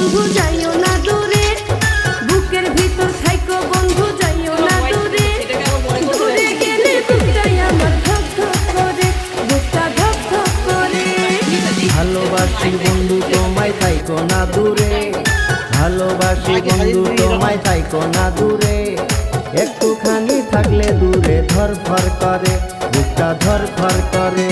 বন্ধু যাইও না দূরে, বুকের ভিতর থাইকো বন্ধু যাইও না দূরে। দূরে গেলে বুকটাই আমার ধক ধক করে, বুকটা ধক ধক করে। ভালোবাসি বন্ধু তোমায় থাইকো না দূরে, ভালোবাসি বন্ধু তোমায় থাইকো না দূরে। একটুখানি থাকলে দূরে ধরফর করে, বুকটা ধরফর করে।